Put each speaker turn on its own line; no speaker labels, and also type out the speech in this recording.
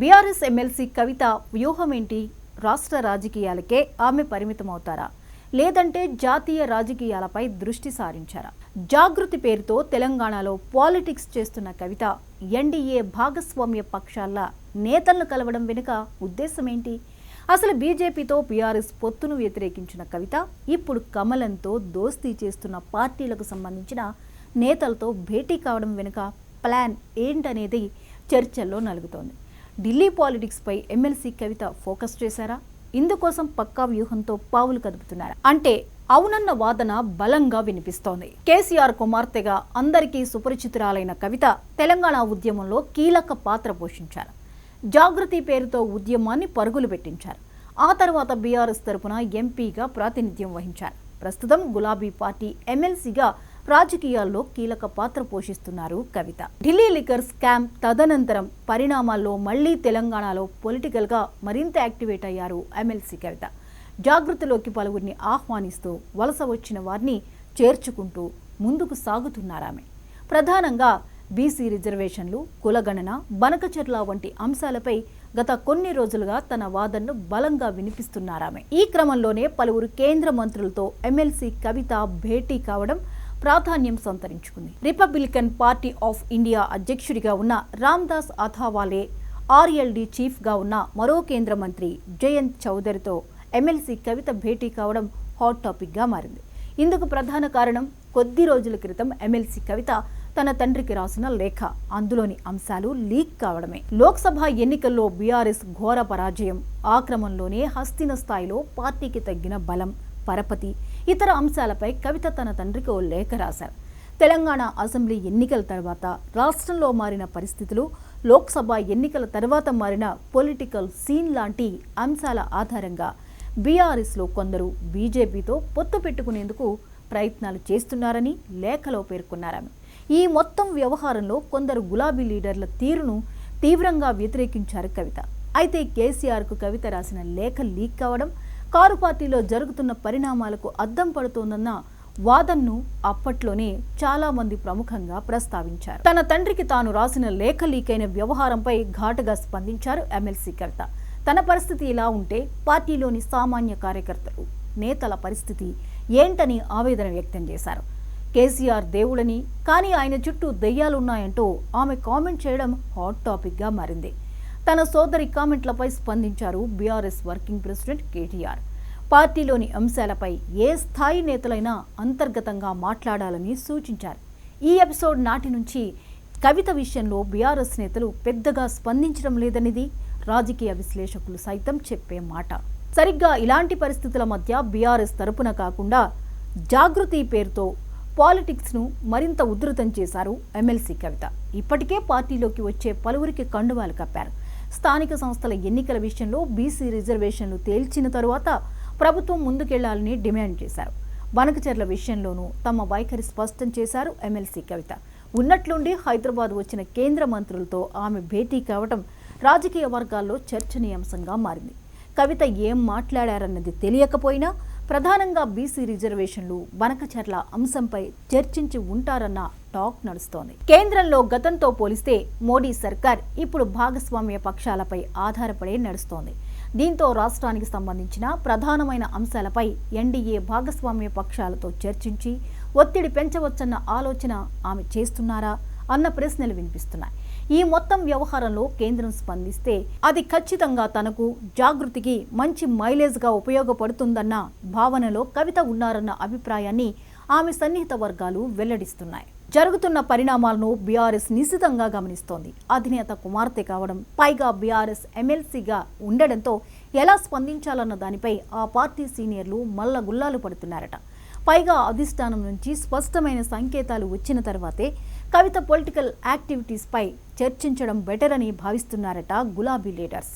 BRS MLC కవిత వ్యూహం ఏంటి? రాష్ట్ర రాజకీయాలకే ఆమె పరిమితమవుతారా, లేదంటే జాతీయ రాజకీయాలపై దృష్టి సారించారా? జాగృతి పేరుతో తెలంగాణలో పాలిటిక్స్ చేస్తున్న కవిత ఎన్డీఏ భాగస్వామ్య పక్షాల నేతలను కలవడం వెనుక ఉద్దేశం ఏంటి? అసలు బీజేపీతో బీఆర్ఎస్ పొత్తును వ్యతిరేకించిన కవిత ఇప్పుడు కమలంతో దోస్తీ చేస్తున్న పార్టీలకు సంబంధించిన నేతలతో భేటీ కావడం వెనుక ప్లాన్ ఏంటనేది చర్చల్లో నలుగుతోంది. ఢిల్లీ పాలిటిక్స్పై ఎమ్మెల్సీ కవిత ఫోకస్ చేశారా? ఇందుకోసం పక్కా వ్యూహంతో పావులు కదుపుతున్నారా అంటే అవునన్న వాదన బలంగా వినిపిస్తోంది. కేసీఆర్ కుమార్తెగా అందరికీ సుపరిచితురాలైన కవిత తెలంగాణ ఉద్యమంలో కీలక పాత్ర పోషించారు. జాగృతి పేరుతో ఉద్యమాన్ని పరుగులు పెట్టించారు. ఆ తర్వాత బీఆర్ఎస్ తరపున ఎంపీగా ప్రాతినిధ్యం వహించారు. ప్రస్తుతం గులాబీ పార్టీ ఎమ్మెల్సీగా రాజకీయాల్లో కీలక పాత్ర పోషిస్తున్నారు కవిత. ఢిల్లీ లిక్కర్ స్కామ్ తదనంతరం పరిణామాల్లో మళ్లీ తెలంగాణలో పొలిటికల్ గా మరింత యాక్టివేట్ అయ్యారు ఎమ్మెల్సీ కవిత. జాగృతిలోకి పలువురిని ఆహ్వానిస్తూ వలస వచ్చిన వారిని చేర్చుకుంటూ ముందుకు సాగుతున్నారామె. ప్రధానంగా బీసీ రిజర్వేషన్లు, కులగణన, బనకచర్ల వంటి అంశాలపై గత కొన్ని రోజులుగా తన వాదనను బలంగా వినిపిస్తున్నారామె. ఈ క్రమంలోనే పలువురు కేంద్ర మంత్రులతో ఎమ్మెల్సీ కవిత భేటీ కావడం ప్రాధాన్యం సంతరించుకుంది. రిపబ్లికన్ పార్టీ ఆఫ్ ఇండియా అధ్యక్షుడిగా ఉన్న రామ్దాస్ అథావాలే, ఆర్ఎల్డీ చీఫ్గా ఉన్న మరో కేంద్ర మంత్రి జయంత్ చౌదరితో ఎమ్మెల్సీ కవిత భేటీ కావడం హాట్ టాపిక్గా మారింది. ఇందుకు ప్రధాన కారణం కొద్ది రోజుల క్రితం ఎమ్మెల్సీ కవిత తన తండ్రికి రాసిన లేఖ. అందులోని అంశాలు లీక్ కావడమే. లోక్సభ ఎన్నికల్లో బీఆర్ఎస్ ఘోర పరాజయం, ఆ క్రమంలోనే హస్తిన స్థాయిలో పార్టీకి తగ్గిన బలం, పరపతి, ఇతర అంశాలపై కవిత తన తండ్రికి ఓ లేఖ రాశారు. తెలంగాణ అసెంబ్లీ ఎన్నికల తర్వాత రాష్ట్రంలో మారిన పరిస్థితులు, లోక్సభ ఎన్నికల తర్వాత మారిన పొలిటికల్ సీన్ లాంటి అంశాల ఆధారంగా బీఆర్ఎస్లో కొందరు బీజేపీతో పొత్తు పెట్టుకునేందుకు ప్రయత్నాలు చేస్తున్నారని లేఖలో పేర్కొన్నారామె. ఈ మొత్తం వ్యవహారంలో కొందరు గులాబీ లీడర్ల తీరును తీవ్రంగా వ్యతిరేకించారు కవిత. అయితే కేసీఆర్కు కవిత రాసిన లేఖ లీక్ కావడం కారు పార్టీలో జరుగుతున్న పరిణామాలకు అద్దం పడుతోందన్న వాదనను అప్పట్లోనే చాలా మంది ప్రముఖంగా ప్రస్తావించారు. తన తండ్రికి తాను రాసిన లేఖ లీక్ అయిన వ్యవహారంపై ఘాటుగా స్పందించారు ఎమ్మెల్సీ కవిత. తన పరిస్థితి ఇలా ఉంటే పార్టీలోని సామాన్య కార్యకర్తలు, నేతల పరిస్థితి ఏంటని ఆవేదన వ్యక్తం చేశారు. కేసీఆర్ దేవుడని, కానీ ఆయన చుట్టూ దెయ్యాలున్నాయంటూ ఆమె కామెంట్ చేయడం హాట్ టాపిక్గా మారింది. తన సోదరి కామెంట్లపై స్పందించారు బీఆర్ఎస్ వర్కింగ్ ప్రెసిడెంట్ కేటీఆర్. పార్టీలోని అంశాలపై ఏ స్థాయి నేతలైనా అంతర్గతంగా మాట్లాడాలని సూచించారు. ఈ ఎపిసోడ్ నాటి నుంచి కవిత విషయంలో బీఆర్ఎస్ నేతలు పెద్దగా స్పందించడం లేదనేది రాజకీయ విశ్లేషకులు సైతం చెప్పే మాట. సరిగ్గా ఇలాంటి పరిస్థితుల మధ్య బీఆర్ఎస్ తరపున కాకుండా జాగృతి పేరుతో పాలిటిక్స్ను మరింత ఉధృతం చేశారు ఎమ్మెల్సీ కవిత. ఇప్పటికే పార్టీలోకి వచ్చే పలువురికి కండువాలు కప్పారు. స్థానిక సంస్థల ఎన్నికల విషయంలో బీసీ రిజర్వేషన్లు తేల్చిన తరువాత ప్రభుత్వం ముందుకెళ్లాలని డిమాండ్ చేశారు. బనకచర్ల విషయంలోనూ తమ వైఖరి స్పష్టం చేశారు ఎమ్మెల్సీ కవిత. ఉన్నట్లుండి హైదరాబాద్ వచ్చిన కేంద్ర మంత్రులతో ఆమె భేటీ కావడం రాజకీయ వర్గాల్లో చర్చనీయాంశంగా మారింది. కవిత ఏం మాట్లాడారన్నది తెలియకపోయినా ప్రధానంగా బీసీ రిజర్వేషన్లు, బనకచర్ల అంశంపై చర్చించి ఉంటారన్న టాక్ నడుస్తోంది. కేంద్రంలో గతంతో పోలిస్తే మోడీ సర్కార్ ఇప్పుడు భాగస్వామ్య పక్షాలపై ఆధారపడే నడుస్తోంది. దీంతో రాష్ట్రానికి సంబంధించిన ప్రధానమైన అంశాలపై ఎన్డీఏ భాగస్వామ్య పక్షాలతో చర్చించి ఒత్తిడి పెంచవచ్చన్న ఆలోచన ఆమె చేస్తున్నారా అన్న ప్రశ్నలు వినిపిస్తున్నాయి. ఈ మొత్తం వ్యవహారంలో కేంద్రం స్పందిస్తే అది ఖచ్చితంగా తనకు, జాగృతికి మంచి మైలేజ్గా ఉపయోగపడుతుందన్న భావనలో కవిత ఉన్నారన్న అభిప్రాయాన్ని ఆమె సన్నిహిత వర్గాలు వెల్లడిస్తున్నాయి. జరుగుతున్న పరిణామాలను బీఆర్ఎస్ నిశితంగా గమనిస్తోంది. అధినేత కుమార్తె కావడం, పైగా బీఆర్ఎస్ ఎమ్మెల్సీగా ఉండడంతో ఎలా స్పందించాలన్న దానిపై ఆ పార్టీ సీనియర్లు మల్ల గుల్లాలు పడుతున్నారట. పైగా అధిష్టానం నుంచి స్పష్టమైన సంకేతాలు వచ్చిన తర్వాతే కవిత పొలిటికల్ యాక్టివిటీస్పై చర్చించడం బెటర్ అని భావిస్తున్నారట గులాబీ లీడర్స్.